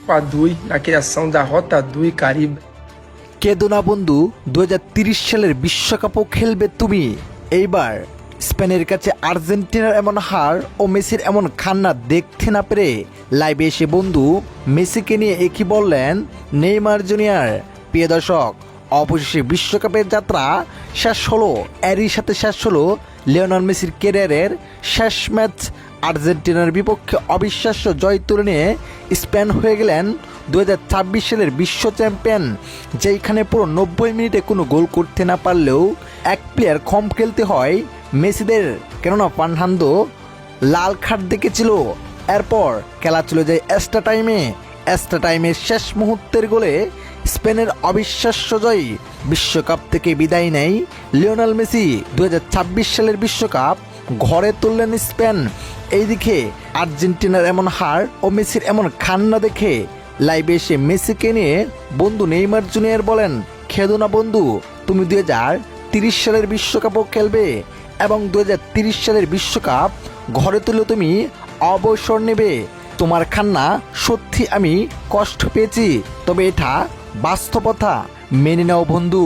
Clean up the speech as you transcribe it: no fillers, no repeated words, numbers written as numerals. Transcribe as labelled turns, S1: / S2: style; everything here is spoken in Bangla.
S1: para 2 na criação da Rota 2 Caribe.
S2: কেঁদো না বন্ধু, 2030 সালের বিশ্বকাপও খেলবে তুমি। এইবার স্পেনের কাছে আর্জেন্টিনার এমন হার ও মেসির এমন কান্না দেখতে না পেরে লাইভে এসে বন্ধু মেসিকে নিয়ে একই বললেন নেইমার জুনিয়র। প্রিয় দর্শক, অবশেষে বিশ্বকাপের যাত্রা শেষ হলো। এরই সাথে শেষ হলো লিওনেল মেসির ক্যারিয়ারের শেষ ম্যাচ। আর্জেন্টিনার বিপক্ষে অবিশ্বাস্য জয় তুলে নিয়ে স্পেন হয়ে গেলেন 2026 সালের বিশ্ব চ্যাম্পিয়ন। যেইখানে পুরো 90 মিনিটে কোনো গোল করতে না পারলেও এক প্লেয়ার কম খেলতে হয় মেসিদের, কেননা ফার্নান্দো লাল কার্ড দেখেছিল। এরপর খেলা চলে যায় এক্সট্রা টাইমের শেষ মুহূর্তের গোলে স্পেনের অবিশ্বাস্য জয়। বিশ্বকাপ থেকে বিদায় নেয় লিওনেল মেসি। 2026 সালের বিশ্বকাপ ঘরে তুললেন স্পেন। এইদিকে আর্জেন্টিনার এমন হার ও মেসির এমন কান্না দেখে লাইভে এসে মেসিকে নিয়ে বন্ধু নেইমার জুনিয়র বলেন, খেদো না বন্ধু, তুমি 2030 সালের বিশ্বকাপও খেলবে এবং 2030 সালের বিশ্বকাপ ঘরে তুলে তুমি অবসর নেবে। তোমার কান্না সত্যি আমি কষ্ট পেয়েছি, তবে এটা বাস্তবতা, মেনে নাও বন্ধু।